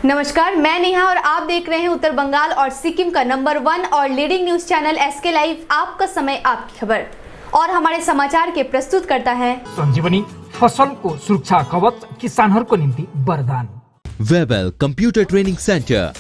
नमस्कार, मैं नेहा और आप देख रहे हैं उत्तर बंगाल और सिक्किम का नंबर 1 और leading news channel SK live. आपका समय आपकी खबर और हमारे समाचार के प्रस्तुत करता है संजीवनी फसल को सुरक्षा कवच किसानों को निम्ति वरदान। Webel computer training centre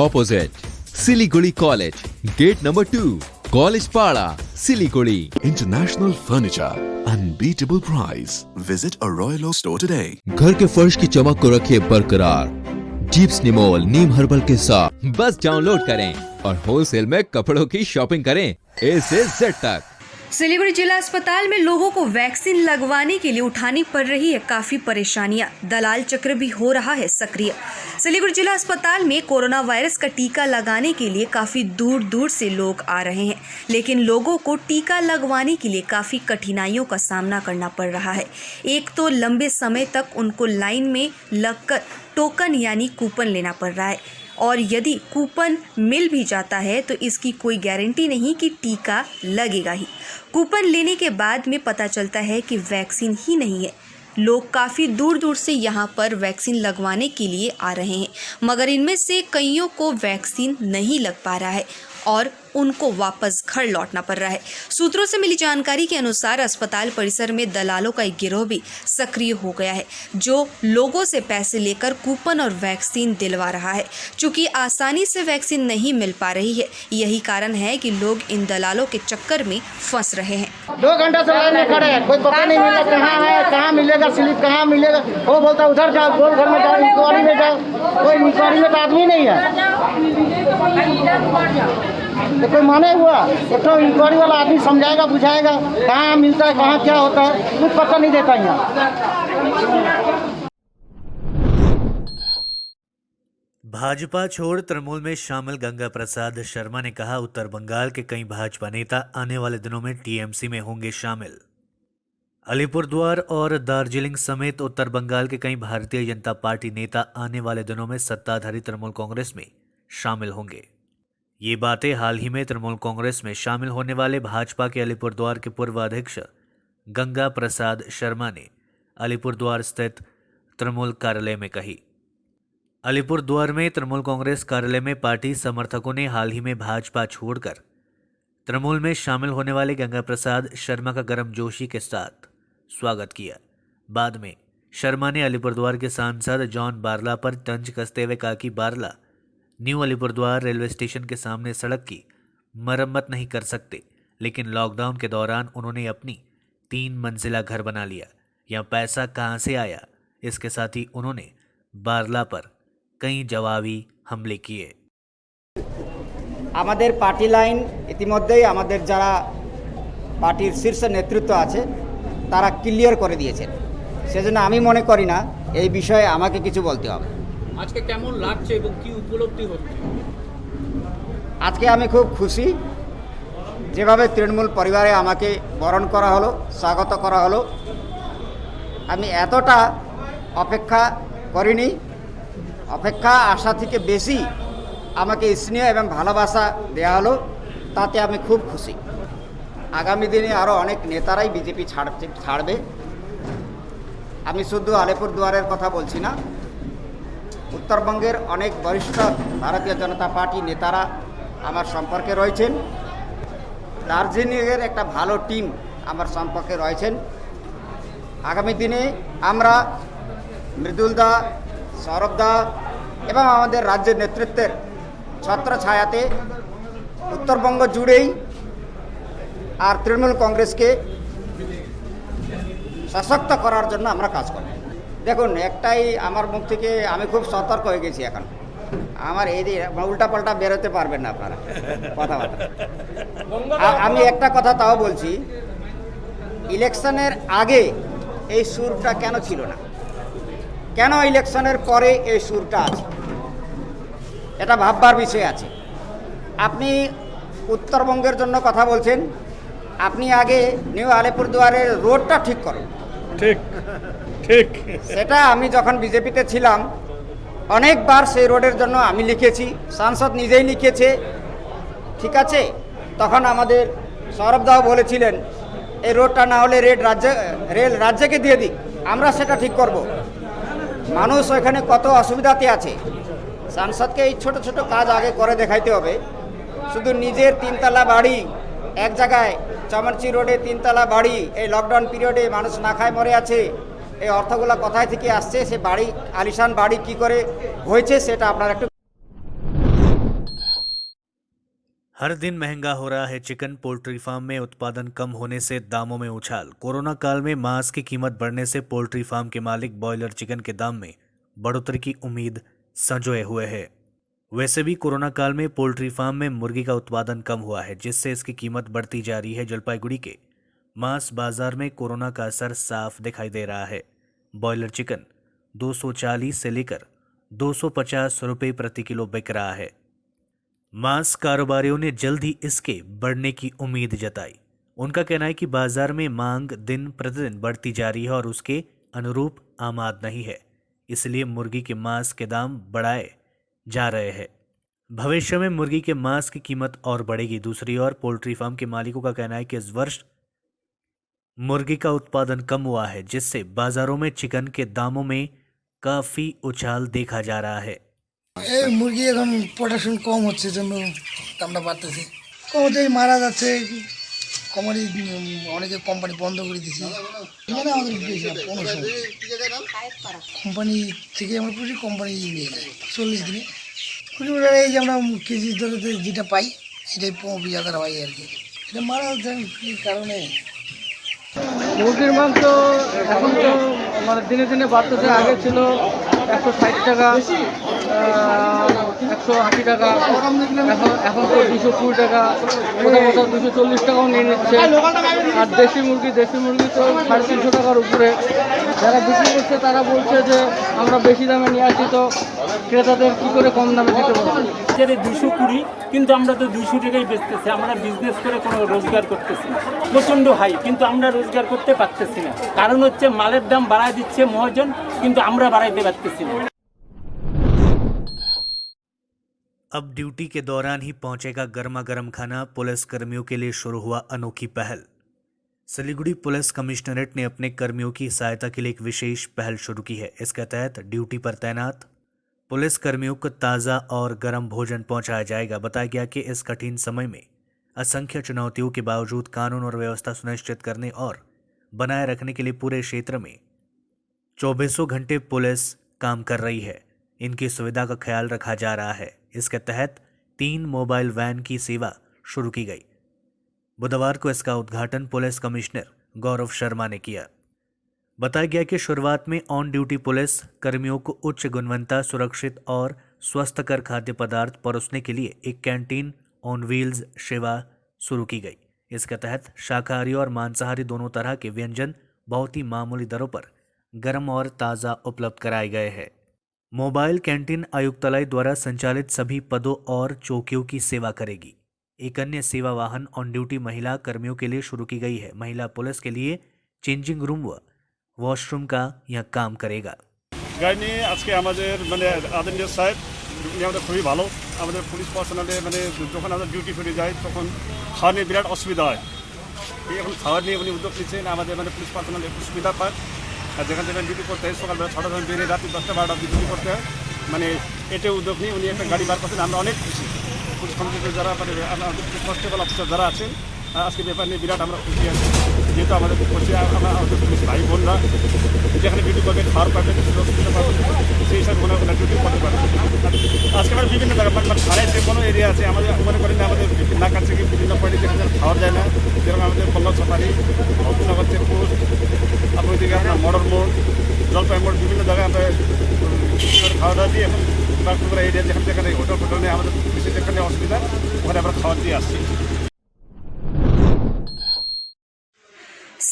opposite Siliguri college, gate number 2, college Para, Siliguri. International furniture, unbeatable price. Visit a Royal Oak store today. घर के फर्श की चमक को रखिए बरकरार जीप्स निमोल नीम हर्बल के साथ। बस डाउनलोड करें और होलसेल में कपड़ों की शॉपिंग करें A से Z तक। सिलीगुड़ी जिला अस्पताल में लोगों को वैक्सीन लगवाने के लिए उठानी पड़ रही है काफी परेशानियां। दलाल चक्र भी हो रहा है सक्रिय। सिलीगुड़ी जिला अस्पताल में कोरोना वायरस का टीका लगाने के लिए काफी दूर दूर से लोग आ रहे हैं, लेकिन लोगों को टीका लगवाने के लिए काफी कठिनाइयों का सामना करना पड़ रहा है। एक तो लंबे समय तक उनको लाइन में लगकर टोकन यानी कूपन लेना पड़ रहा है, और यदि कूपन मिल भी जाता है तो इसकी कोई गारंटी नहीं कि टीका लगेगा ही। कूपन लेने के बाद में पता चलता है कि वैक्सीन ही नहीं है। लोग काफ़ी दूर दूर से यहाँ पर वैक्सीन लगवाने के लिए आ रहे हैं, मगर इनमें से कईयों को वैक्सीन नहीं लग पा रहा है और उनको वापस घर लौटना पड़ रहा है। सूत्रों से मिली जानकारी के अनुसार अस्पताल परिसर में दलालों का एक गिरोह भी सक्रिय हो गया है, जो लोगों से पैसे लेकर कूपन और वैक्सीन दिलवा रहा है। चूंकि आसानी से वैक्सीन नहीं मिल पा रही है, यही कारण है कि लोग इन दलालों के चक्कर में फंस रहे हैं। 2 घंटा से लाइन में खड़े हैं, कोई पता नहीं मिला कहाँ है, कहाँ मिलेगा स्लिप, कहाँ मिलेगा। वो बोलता उधर जाओ, गोल घर में जाओ, इंक्वायरी में जाओ। कोई इंक्वायरी में तो आदमी नहीं है, तो कोई माने हुआ। एक तो इंक्वायरी वाला आदमी समझाएगा बुझाएगा कहाँ मिलता है, कहाँ क्या होता है, कुछ पता नहीं देता यहाँ। भाजपा छोड़ तृणमूल में शामिल गंगा प्रसाद शर्मा ने कहा, उत्तर बंगाल के कई भाजपा नेता आने वाले दिनों में TMC में होंगे शामिल। अलीपुरद्वार और दार्जिलिंग समेत उत्तर बंगाल के कई भारतीय जनता पार्टी नेता आने वाले दिनों में सत्ताधारी तृणमूल कांग्रेस में शामिल होंगे। ये बातें हाल ही में तृणमूल कांग्रेस में शामिल होने वाले भाजपा के अलीपुरद्वार के पूर्व अध्यक्ष गंगा प्रसाद शर्मा ने अलीपुरद्वार स्थित तृणमूल कार्यालय में कही। अलीपुरद्वार में तृणमूल कांग्रेस कार्यालय में पार्टी समर्थकों ने हाल ही में भाजपा छोड़कर तृणमूल में शामिल होने वाले गंगा प्रसाद शर्मा का गर्मजोशी के साथ स्वागत किया। बाद में शर्मा ने अलीपुरद्वार के सांसद जॉन बारला पर तंज कसते हुए कहा कि Barla new Alipurduar railway station के सामने सड़क की मरम्मत नहीं कर सकते, लेकिन लॉकडाउन के दौरान उन्होंने अपनी 3 मंजिला घर बना लिया। यहाँ पैसा कहाँ से आया? इसके साथ ही उन्होंने बारला पर कई जवाबी हमले किए। আমাদের পার্টি লাইন ইতিমধ্যেই আমাদের যারা পার্টির শীর্ষ নেতৃত্ব আছে তারা ক্লিয়ার করে দিয়েছেন, সেজন্য আমি মনে করি না এই বিষয়ে আমাকে কিছু বলতে হবে। আজকে কেমন লাগছে এবং কি উপলব্ধি হচ্ছে? আজকে আমি খুব খুশি, যেভাবে তৃণমূল পরিবারে আমাকে বরণ করা হলো, স্বাগত করা হলো। আমি এতটা অপেক্ষা করিনি, অপেক্ষা আশা থেকে বেশি আমাকে স্নেহ এবং ভালোবাসা দেওয়া হলো, তাতে আমি খুব খুশি। আগামী দিনে আরও অনেক নেতারাই বিজেপি ছাড়বে। আমি শুধু আলিপুরদুয়ারের কথা বলছি না, উত্তরবঙ্গের অনেক বরিষ্ঠ ভারতীয় জনতা পার্টি নেতারা আমার সম্পর্কে রয়েছেন। দার্জিলিংয়ের একটা ভালো টিম আমার সম্পর্কে রয়েছেন। আগামী দিনে আমরা মৃদুলদা, সৌরভদা এবং আমাদের রাজ্যের নেতৃত্বের ছত্রছায়াতে উত্তরবঙ্গ জুড়েই আর তৃণমূল কংগ্রেসকে সশক্ত করার জন্য আমরা কাজ করব। দেখুন, একটাই আমার মুখ থেকে আমি খুব সতর্ক হয়ে গেছি। এখন আমার এই উল্টাপাল্টা বেরোতে পারবেন না আপনারা কথাবার্তা। আমি একটা কথা তাও বলছি, ইলেকশনের আগে এই সুরটা কেন ছিল না, কেন ইলেকশনের পরে এই সুরটা আছে, এটা ভাববার বিষয় আছে। আপনি উত্তরবঙ্গের জন্য কথা বলছেন, আপনি আগে নিউ আলিপুরদুয়ারের রোডটা ঠিক করুন। ঠিক ঠিক সেটা আমি যখন বিজেপিতে ছিলাম অনেকবার সেই রোডের জন্য আমি লিখেছি, সাংসদ নিজেই লিখেছে, ঠিক আছে। তখন আমাদের সৌরভদাও বলেছিলেন এই রোডটা না হলে রেল রাজ্যকে দিয়ে দিক, আমরা সেটা ঠিক করব। মানুষ ওখানে কত অসুবিধাতে আছে, সাংসদকে এই ছোট ছোট কাজ আগে করে দেখাইতে হবে। শুধু নিজের 3তলা বাড়ি এক জায়গায় চামড়চি রোডে 3তলা বাড়ি এই লকডাউন পিরিয়ডে মানুষ না খায় মরে আছে, এই অর্থগুলো কোথায় থেকে আসছে, সে বাড়ি আলিশান বাড়ি কি করে হয়েছে সেটা আপনারা একটু। हर दिन महंगा हो रहा है चिकन। पोल्ट्री फार्म में उत्पादन कम होने से दामों में उछाल। कोरोना काल में मांस की कीमत बढ़ने से पोल्ट्री फार्म के मालिक बॉयलर चिकन के दाम में बढ़ोतरी की उम्मीद संजोए हुए हैं। वैसे भी कोरोना काल में पोल्ट्री फार्म में मुर्गी का उत्पादन कम हुआ है, जिससे इसकी कीमत बढ़ती जा रही है। जलपाईगुड़ी के मांस बाजार में कोरोना का असर साफ दिखाई दे रहा है। बॉयलर चिकन 240 से लेकर 250 रुपये प्रति किलो बिक रहा है। मांस कारोबारियों ने जल्द ही इसके बढ़ने की उम्मीद जताई। उनका कहना है कि बाजार में मांग दिन प्रतिदिन बढ़ती जा रही है और उसके अनुरूप आमाद नहीं है, इसलिए मुर्गी के मांस के दाम बढ़ाए जा रहे हैं। भविष्य में मुर्गी के मांस की कीमत और बढ़ेगी। दूसरी ओर पोल्ट्री फार्म के मालिकों का कहना है कि इस वर्ष मुर्गी का उत्पादन कम हुआ है, जिससे बाजारों में चिकन के दामों में काफी उछाल देखा जा रहा है। এই মুরগি এখন প্রোডাকশন কম হচ্ছে জন্য দামটা বাড়তেছে, কম হচ্ছে, মারা যাচ্ছে, কোম্পানি অনেকে কোম্পানি বন্ধ করে দিয়েছে। এখানে আমাদের দিয়েছিলাম 1500 কোম্পানি থেকে আমরা পুরো কোম্পানি নিয়ে যাই 40 দিনে। পুরো এই যে আমরা কেজি ধরে যেটা পাই সেটাই 20,000 হয় আর কি। এটা মারা যাচ্ছে কী কারণে? মুরগির মাংস এখন তো মানে দিনে দিনে বাড়তেছে। আগে ছিল 160 টাকা, 180 টাকা, এখন তো 220 টাকা, কোথাও 240 টাকাও নিয়ে নিচ্ছে। আর দেশি মুরগি তো 350 টাকার উপরে। যারা বিক্রি করছে তারা বলছে যে আমরা বেশি দামে নিয়ে আসি, তো ক্রেতাদের কী করে কম দামে দিতে পারবো? 220, কিন্তু আমরা তো 200 টাকায় বেচতেছি। আমরা বিজনেস করে কোনো রোজগার করতেছি না, প্রচণ্ড হাই, কিন্তু আমরা রোজগার করতে পারতেছি না। কারণ হচ্ছে মালের দাম বাড়ায় দিচ্ছে মহাজন, কিন্তু আমরা বাড়াইতে পারতেছি না। अब ड्यूटी के दौरान ही पहुंचेगा गर्मा गर्म खाना। पुलिस कर्मियों के लिए शुरू हुआ अनोखी पहल। सिलीगुड़ी पुलिस कमिश्नरेट ने अपने कर्मियों की सहायता के लिए एक विशेष पहल शुरू की है। इसके तहत ड्यूटी पर तैनात पुलिस कर्मियों को ताज़ा और गर्म भोजन पहुंचाया जाएगा। बताया गया कि इस कठिन समय में असंख्य चुनौतियों के बावजूद कानून और व्यवस्था सुनिश्चित करने और बनाए रखने के लिए पूरे क्षेत्र में 24 घंटे पुलिस काम कर रही है। इनकी सुविधा का ख्याल रखा जा रहा है। इसके तहत 3 मोबाइल वैन की सेवा शुरू की गई। बुधवार को इसका उद्घाटन पुलिस कमिश्नर गौरव शर्मा ने किया। बताया गया कि शुरुआत में ऑन ड्यूटी पुलिस कर्मियों को उच्च गुणवत्ता, सुरक्षित और स्वस्थकर खाद्य पदार्थ परोसने के लिए एक कैंटीन ऑन व्हील्स सेवा शुरू की गई। इसके तहत शाकाहारी और मांसाहारी दोनों तरह के व्यंजन बहुत ही मामूली दरों पर गर्म और ताज़ा उपलब्ध कराए गए हैं। मोबाइल कैंटीन आयुक्तालय द्वारा संचालित सभी पदों और चौकियों की सेवा करेगी। एक अन्य सेवा वाहन ऑन ड्यूटी महिला कर्मियों के लिए शुरू की गई है। महिला पुलिस के लिए चेंजिंग रूम व वॉशरूम का यह काम करेगा। গাইনি আজকে আমাদের মানে আদরণীয় সাহেব উনি আমাদের খুবই ভালো। আমাদের পুলিশ পার্সোনালে মানে যখন আমাদের ডিউটি ফিরে যায় তখন খাওয়া নিয়ে বিরাট অসুবিধা হয়। এই এখন খাওয়া নিয়ে উনি উদ্যোগ নিচ্ছেন, আমাদের মানে পুলিশ পার্সোনাল একটু সুবিধা পায়। আর যেখান থেকে ডিউটি করতে হয় সকালবেলা 6টার সময় বেরিয়ে রাত্রি 10টা 12টা অবধি ডিউটি করতে হয়, মানে এটাই উদ্যোগ নিয়ে উনি একটা গাড়ি বার করছেন। আমরা অনেক খুশি। পুলিশ কমিটিতে যারা মানে আমাদের পুলিশ কনস্টেবল অফিসার যারা আছেন আজকে ব্যাপার নিয়ে বিরাট আমরা খুশি আছি। যেহেতু আমাদের খুশি আমাদের পুলিশ ভাই বোনরা যেখানে ডিউটি করবে খাওয়ার পাবেন, সুরক্ষিত পাবেন, সেই হিসাবে ওনারা ডিউটি করতে পারবেন। আজকে আমরা বিভিন্ন জায়গায় মানে সারাই যে কোনো এরিয়া আছে আমাদের মনে করেন আমাদের নাকার থেকে বিভিন্ন পয়েন্টে যেখানে খাওয়া যায় না, যেরকম আমাদের পল্লব সাফারি, ভক্তনগর চেকপোস্ট, আপনার দিকে আপনার মডার মোড়, জলপাই মোড়, বিভিন্ন জায়গায় আমরা খাওয়া দাওয়া দিয়ে এখন বাগডোগরা এরিয়া যেখানে হোটেল ফোটেল নেই আমাদের পুলিশের যেখানে অসুবিধা ওখানে আমরা খাওয়া দিয়ে আসছি।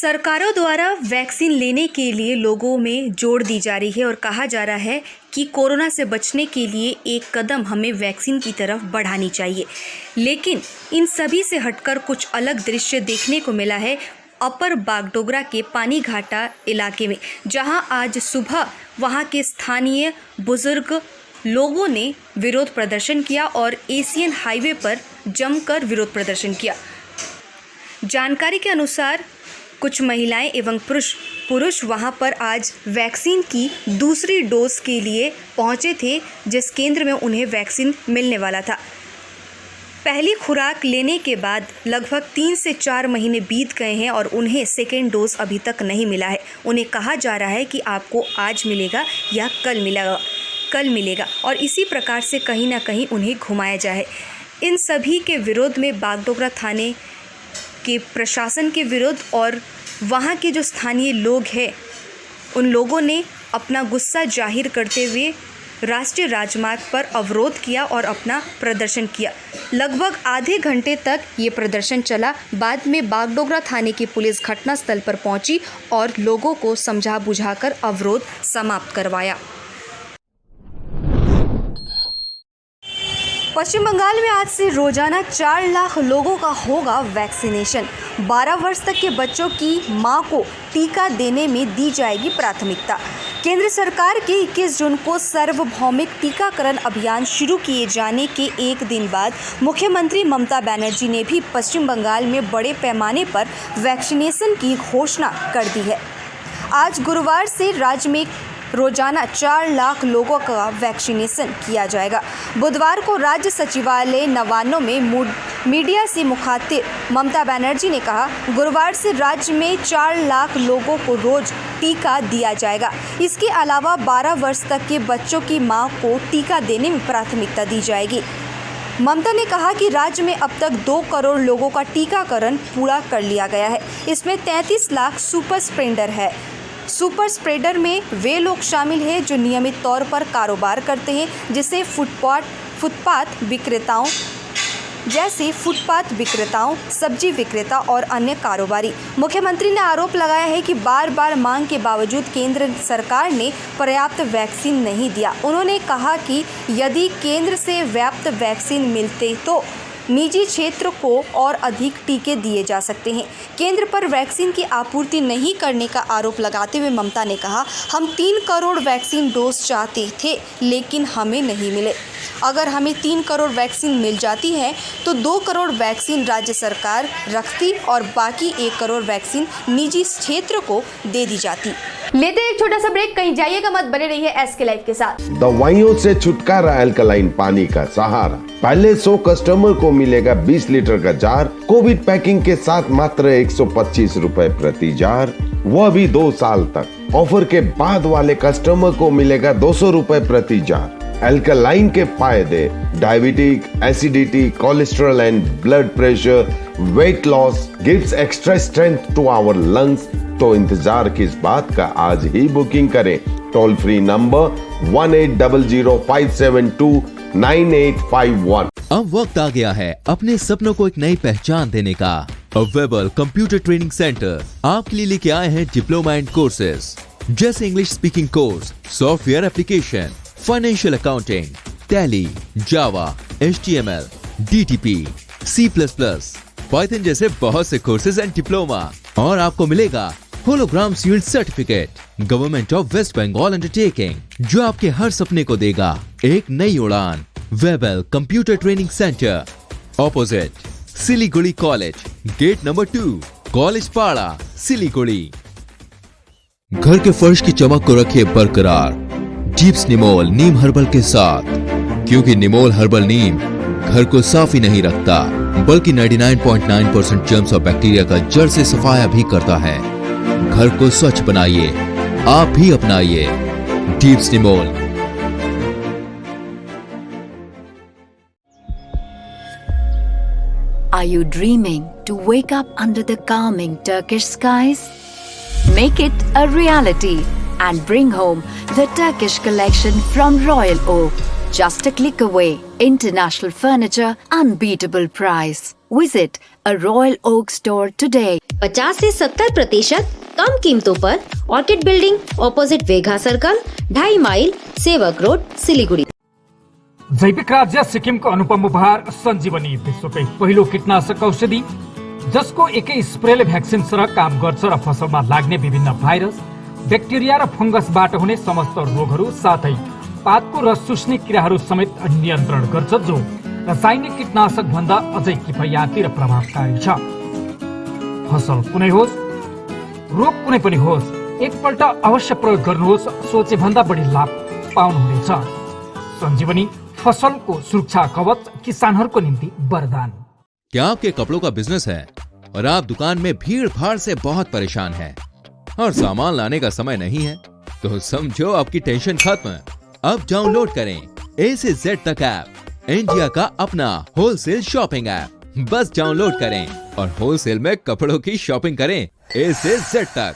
सरकारों द्वारा वैक्सीन लेने के लिए लोगों में जोर दी जा रही है और कहा जा रहा है कि कोरोना से बचने के लिए एक कदम हमें वैक्सीन की तरफ बढ़ानी चाहिए। लेकिन इन सभी से हटकर कुछ अलग दृश्य देखने को मिला है अपर बागडोगरा के पानीघाटा इलाके में, जहां आज सुबह वहां के स्थानीय बुजुर्ग लोगों ने विरोध प्रदर्शन किया और एशियन हाईवे पर जमकर विरोध प्रदर्शन किया। जानकारी के अनुसार कुछ महिलाएं एवं पुरुष पुरुष वहां पर आज वैक्सीन की दूसरी डोज के लिए पहुंचे थे, जिस केंद्र में उन्हें वैक्सीन मिलने वाला था। पहली खुराक लेने के बाद लगभग 3 से 4 महीने बीत गए हैं और उन्हें सेकेंड डोज अभी तक नहीं मिला है। उन्हें कहा जा रहा है कि आपको आज मिलेगा या कल मिलेगा और इसी प्रकार से कहीं ना कहीं उन्हें घुमाया जाए। इन सभी के विरोध में बागडोगरा थाने के प्रशासन के विरोध और वहाँ के जो स्थानीय लोग हैं उन लोगों ने अपना गुस्सा जाहिर करते हुए राष्ट्रीय राजमार्ग पर अवरोध किया और अपना प्रदर्शन किया। लगभग आधे घंटे तक ये प्रदर्शन चला। बाद में बागडोगरा थाने की पुलिस घटनास्थल पर पहुंची और लोगों को समझा बुझाकर अवरोध समाप्त करवाया। पश्चिम बंगाल में आज से रोजाना 4 लाख लोगों का होगा वैक्सीनेशन। 12 वर्ष तक के बच्चों की मां को टीका देने में दी जाएगी प्राथमिकता। केंद्र सरकार के 21 जून को सार्वभौमिक टीकाकरण अभियान शुरू किए जाने के एक दिन बाद मुख्यमंत्री ममता बनर्जी ने भी पश्चिम बंगाल में बड़े पैमाने पर वैक्सीनेशन की घोषणा कर दी है। आज गुरुवार से राज्य में रोजाना 4 लाख लोगों का वैक्सीनेशन किया जाएगा। बुधवार को राज्य सचिवालय नवान्नों में मीडिया से मुखातिब ममता बनर्जी ने कहा, गुरुवार से राज्य में 4 लाख लोगों को रोज टीका दिया जाएगा। इसके अलावा 12 वर्ष तक के बच्चों की मां को टीका देने में प्राथमिकता दी जाएगी। ममता ने कहा कि राज्य में अब तक 2 करोड़ लोगों का टीकाकरण पूरा कर लिया गया है। इसमें 33 लाख सुपर स्प्रेडर है। सुपर स्प्रेडर में वे लोग शामिल हैं जो नियमित तौर पर कारोबार करते हैं, जैसे फुटपाथ विक्रेताओं, सब्जी विक्रेता और अन्य कारोबारी। मुख्यमंत्री ने आरोप लगाया है कि बार बार मांग के बावजूद केंद्र सरकार ने पर्याप्त वैक्सीन नहीं दिया। उन्होंने कहा कि यदि केंद्र से पर्याप्त वैक्सीन मिलते तो निजी क्षेत्र को और अधिक टीके दिए जा सकते हैं। केंद्र पर वैक्सीन की आपूर्ति नहीं करने का आरोप लगाते हुए ममता ने कहा, हम 3 करोड़ वैक्सीन डोज चाहते थे लेकिन हमें नहीं मिले। अगर हमें 3 करोड़ वैक्सीन मिल जाती है तो 2 करोड़ वैक्सीन राज्य सरकार रखती और बाकी 1 करोड़ वैक्सीन निजी क्षेत्र को दे दी जाती। लेते हैं एक छोटा सा ब्रेक, कहीं जाइएगा मत, बने रहिए एसके लाइव के साथ। दवाइयों से छुटकारा, अल्कलाइन पानी का सहारा। पहले 100 कस्टमर को मिलेगा 20 लीटर का जार, कोविड पैकिंग के साथ मात्र 125 रुपए प्रति जार, वह भी 2 साल तक। ऑफर के बाद वाले कस्टमर को मिलेगा 200 रुपए प्रति जार। अल्कलाइन के फायदे: diabetic, acidity, cholesterol and blood pressure, weight loss, gives extra strength to our lungs. तो इंतजार किस बात का, आज ही बुकिंग करें। Toll free number 180057298851। अब वक्त आ गया है अपने सपनों को एक नई पहचान देने का। वेबल कंप्यूटर ट्रेनिंग सेंटर आपके लिए लेके आए हैं डिप्लोमा एंड कोर्सेज जैसे English speaking course, software application, financial accounting, Tally, Java, HTML, DTP, C++, Python जैसे बहुत से कोर्सेज एंड डिप्लोमा। और आपको मिलेगा hologram sealed certificate government of West Bengal undertaking, जो आपके हर सपने को देगा एक नई उड़ान। Webel computer training centre, opposite Siliguri college, gate number 2, college Para, Siliguri. घर के फर्श की चमक को रखिए बरकरार जीप्स निमोल नीम हर्बल के साथ, क्योंकि निमोल हर्बल नीम घर को साफ ही नहीं रखता बल्कि 99.9% जर्म्स और बैक्टीरिया का जड़ से सफाया भी करता है। घर को स्वच्छ बनाइए, आप भी अपनाइए jeeps Nimol. Are you dreaming to wake up under the calming Turkish skies? Make it a reality and bring home the Turkish collection from Royal Oak. Just a click away. International furniture, unbeatable price. Visit a Royal Oak store today. 50 से 70% कम कीमतों पर orchid building, opposite Vega circle, 2.5 mile, Sevoke road, Siliguri. जैविक राज्य सिक्किमको अनुपम उपहार सञ्जीवनी, विश्वकै पहिलो कीटनाशक औषधि जसको एकै स्प्रेले भ्याक्सिन सरह काम गर्छ र फसलमा लाग्ने विभिन्न भाइरस, ब्याक्टेरिया र फंगसबाट हुने समस्त रोगहरू साथै पातको रस चुस्ने किराहरू समेत नियन्त्रण गर्छ, जो रासायनिक कीटनाशक भन्दा अझै किफायती र प्रभावकारी छ। फसल कुनै होस्, रोग कुनै पनि होस्, एकपल्ट अवश्य प्रयोग गर्नुहोस्, सोचे भन्दा बढी लाभ पाउनुहुनेछ। सञ्जीवनी फसलको सुरक्षा कवच, किसानहरूको निम्ति वरदान। क्या आपके कपड़ों का बिजनेस है और आप दुकान में भीड़ भाड़ से बहुत परेशान हैं और सामान लाने का समय नहीं है? तो समझो आपकी टेंशन खत्म। अब डाउनलोड करें A से Z तक ऐप, इंडिया का अपना होलसेल शॉपिंग ऐप। बस डाउनलोड करें और होलसेल में कपड़ों की शॉपिंग करें A से Z तक।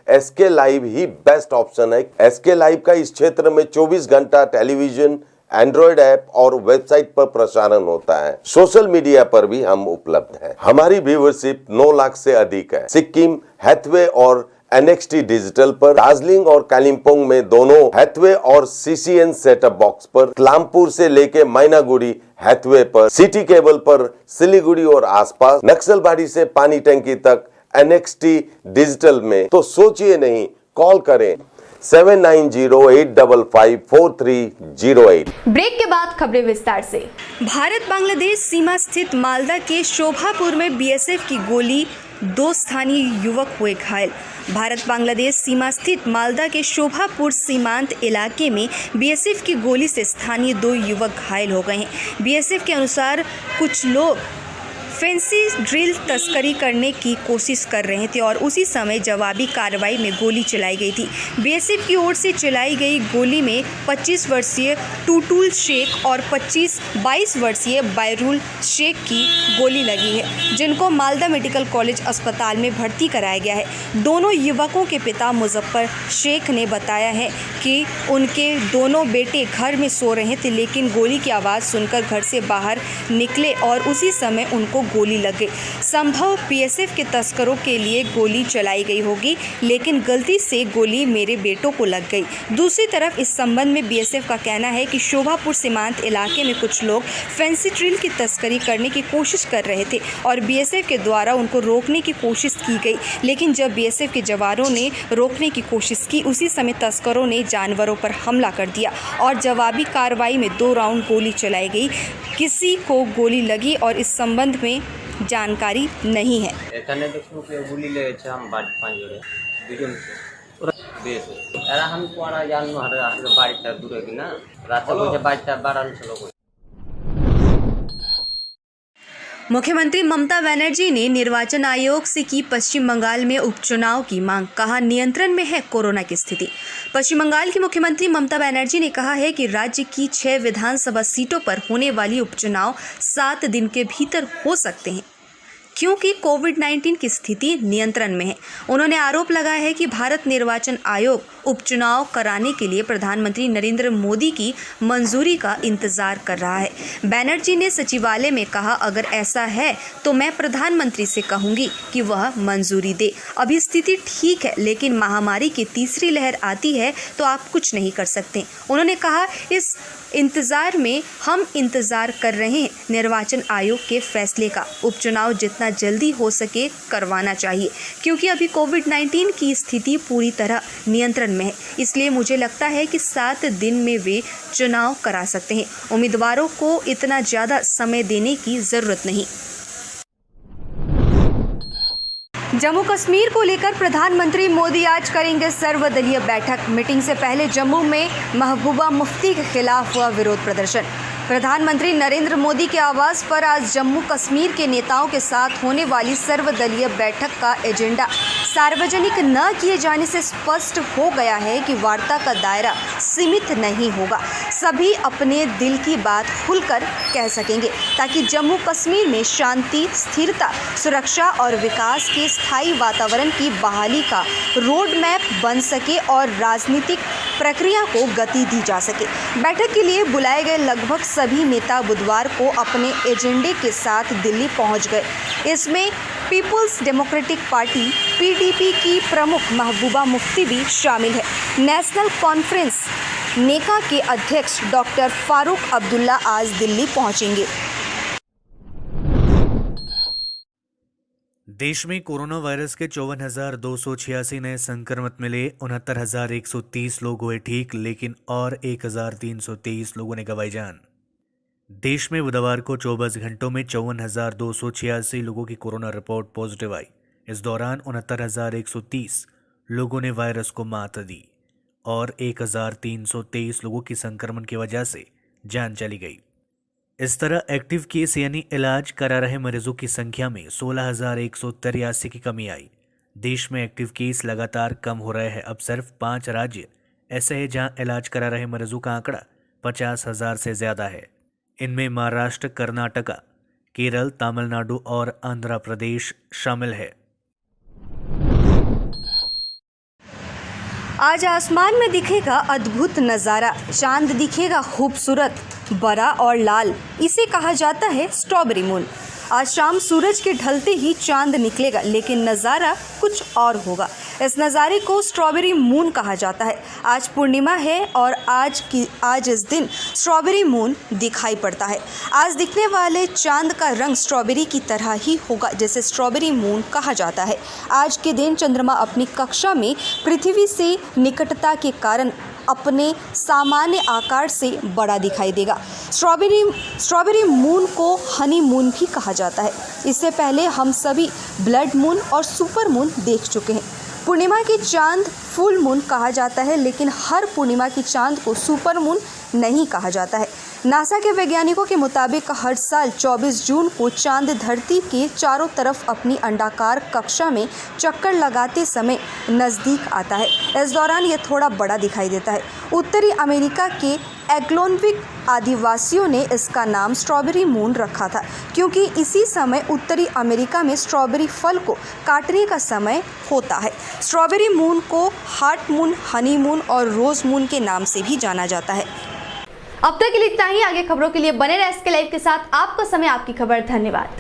एसके लाइव ही बेस्ट ऑप्शन है। एसके लाइव का इस क्षेत्र में 24 घंटा टेलीविजन, एंड्रॉइड ऐप और वेबसाइट पर प्रसारण होता है। सोशल मीडिया पर भी हम उपलब्ध हैं। हमारी व्यूवरशिप 9 लाख से अधिक है। सिक्किम, हैथवे और NXT डिजिटल पर, दार्जिलिंग और कालिम्पोंग में दोनों हैथवे और CCN सेटअप बॉक्स पर, क्लामपुर से लेके मैनागुड़ी हैथवे पर, सिटी केबल पर सिलीगुड़ी और आसपास, नक्सलबाड़ी से पानी टंकी तक NXT डिजिटल में। तो सोचिए नहीं, कॉल करें 7908554308। ब्रेक के बाद खबरें विस्तार से। भारत बांग्लादेश सीमा स्थित मालदा के शोभापुर में BSF की गोली, 2 स्थानीय युवक हुए घायल। भारत बांग्लादेश सीमा स्थित मालदा के शोभापुर सीमांत इलाके में BSF की गोली से स्थानीय 2 युवक घायल हो गए हैं। BSF के अनुसार कुछ लोग फैंसी ड्रिल तस्करी करने की कोशिश कर रहे थे और उसी समय जवाबी कार्रवाई में गोली चलाई गई थी। BSF की ओर से चलाई गई गोली में 25 वर्षीय टूटुल शेख और 22 वर्षीय बैरुल शेख की गोली लगी है, जिनको मालदा मेडिकल कॉलेज अस्पताल में भर्ती कराया गया है। दोनों युवकों के पिता मुजफ्फर शेख ने बताया है कि उनके दोनों बेटे घर में सो रहे थे, लेकिन गोली की आवाज़ सुनकर घर से बाहर निकले और उसी समय उनको गोली लग गई। संभव BSF के तस्करों के लिए गोली चलाई गई होगी, लेकिन गलती से गोली मेरे बेटों को लग गई। दूसरी तरफ इस संबंध में BSF का कहना है कि शोभापुर सीमांत इलाके में कुछ लोग फैंसी ड्रिल की तस्करी करने की कोशिश कर रहे थे और BSF के द्वारा उनको रोकने की कोशिश की गई, लेकिन जब BSF के जवानों ने रोकने की कोशिश की, उसी समय तस्करों ने जानवरों पर हमला कर दिया और जवाबी कार्रवाई में 2 राउंड गोली चलाई गई। किसी को गोली लगी और इस संबंध में जानकारी नहीं है। এখানে দেখুন কেউ গুলি লেগেছে আমার বাড়ির পাঁচজনে দুজন ওরা বেশ এরা আমি পড়া জানো আর বাড়িটা দূরে কিনা রাতে বসে বাড়িটা বাড়ানো ছিল। मुख्यमंत्री ममता बनर्जी ने निर्वाचन आयोग से की पश्चिम बंगाल में उपचुनाव की मांग। कहा, नियंत्रण में है कोरोना की स्थिति। पश्चिम बंगाल की मुख्यमंत्री ममता बनर्जी ने कहा है कि राज्य की 6 विधानसभा सीटों पर होने वाली उपचुनाव 7 दिन के भीतर हो सकते हैं, क्योंकि कोविड-19 की स्थिति नियंत्रण में है। उन्होंने आरोप लगाया है कि भारत निर्वाचन आयोग उपचुनाव कराने के लिए प्रधानमंत्री नरेंद्र मोदी की मंजूरी का इंतजार कर रहा है। बनर्जी ने सचिवालय में कहा, अगर ऐसा है तो मैं प्रधानमंत्री से कहूंगी कि वह मंजूरी दे। अभी स्थिति ठीक है, लेकिन महामारी की तीसरी लहर आती है तो आप कुछ नहीं कर सकते। उन्होंने कहा, इस इंतजार में हम इंतजार कर रहे हैं निर्वाचन आयोग के फैसले का। उपचुनाव जितना जल्दी हो सके करवाना चाहिए, क्योंकि अभी कोविड-19 की स्थिति पूरी तरह नियंत्रण में है। इसलिए मुझे लगता है कि 7 दिन में वे चुनाव करा सकते हैं। उम्मीदवारों को इतना ज़्यादा समय देने की ज़रूरत नहीं। जम्मू कश्मीर को लेकर प्रधानमंत्री मोदी आज करेंगे सर्वदलीय बैठक। मीटिंग से पहले जम्मू में महबूबा मुफ्ती के खिलाफ हुआ विरोध प्रदर्शन। प्रधानमंत्री नरेंद्र मोदी के आवास पर आज जम्मू कश्मीर के नेताओं के साथ होने वाली सर्वदलीय बैठक का एजेंडा सार्वजनिक न किए जाने से स्पष्ट हो गया है कि वार्ता का दायरा सीमित नहीं होगा। सभी अपने दिल की बात खुलकर कह सकेंगे, ताकि जम्मू कश्मीर में शांति, स्थिरता, सुरक्षा और विकास के स्थायी वातावरण की बहाली का रोड मैप बन सके और राजनीतिक प्रक्रिया को गति दी जा सके। बैठक के लिए बुलाए गए लगभग सभी नेता बुधवार को अपने एजेंडे के साथ दिल्ली पहुंच गए। इसमें पीपुल्स डेमोक्रेटिक पार्टी PDP की प्रमुख महबूबा मुफ्ती भी शामिल है। नेशनल कॉन्फ्रेंस नेका के अध्यक्ष डॉक्टर फारूक अब्दुल्ला आज दिल्ली पहुंचेंगे। देश में कोरोना वायरस के 54,286 नए संक्रमित मिले। 69,130 लोग हुए ठीक, लेकिन और 1,323 लोगों ने गंवाई जान। देश में बुधवार को 24 घंटों में 54,286 लोगों की कोरोना रिपोर्ट पॉजिटिव आई। इस दौरान 69,130 लोगों ने वायरस को मात दी और 1323 लोगों की संक्रमण की वजह से जान चली गई। इस तरह एक्टिव केस यानी इलाज करा रहे मरीजों की संख्या में 16,183 की कमी आई। देश में एक्टिव केस लगातार कम हो रहे हैं। अब सिर्फ 5 राज्य ऐसे हैं जहां इलाज करा रहे मरीजों का आंकड़ा 50,000 से ज्यादा है। इनमें महाराष्ट्र, कर्नाटका, केरल, तमिलनाडु और आंध्र प्रदेश शामिल है। आज आसमान में दिखेगा अद्भुत नज़ारा। चांद दिखेगा खूबसूरत, बड़ा और लाल। इसे कहा जाता है स्ट्रॉबेरी मून। आज शाम सूरज के ढलते ही चांद निकलेगा, लेकिन नज़ारा कुछ और होगा। इस नज़ारे को स्ट्रॉबेरी मून कहा जाता है। आज पूर्णिमा है और आज इस दिन स्ट्रॉबेरी मून दिखाई पड़ता है। आज दिखने वाले चांद का रंग स्ट्रॉबेरी की तरह ही होगा, जैसे स्ट्रॉबेरी मून कहा जाता है। आज के दिन चंद्रमा अपनी कक्षा में पृथ्वी से निकटता के कारण अपने सामान्य आकार से बड़ा दिखाई देगा। स्ट्रॉबेरी मून को हनी मून भी कहा जाता है। इससे पहले हम सभी ब्लड मून और सुपर मून देख चुके हैं। पूर्णिमा की चांद फुल मून कहा जाता है, लेकिन हर पूर्णिमा की चांद को सुपर मून नहीं कहा जाता है। नासा के वैज्ञानिकों के मुताबिक हर साल 24 जून को चांद धरती के चारों तरफ अपनी अंडाकार कक्षा में चक्कर लगाते समय नज़दीक आता है। इस दौरान ये थोड़ा बड़ा दिखाई देता है। उत्तरी अमेरिका के एग्लोनविक आदिवासियों ने इसका नाम स्ट्रॉबेरी मून रखा था, क्योंकि इसी समय उत्तरी अमेरिका में स्ट्रॉबेरी फल को काटने का समय होता है। स्ट्रॉबेरी मून को हार्ट मून, हनी मून और रोज मून के नाम से भी जाना जाता है। अब तक के लिए इतना ही। आगे खबरों के लिए बने रहे SK लाइव के साथ। आपका समय, आपकी खबर। धन्यवाद।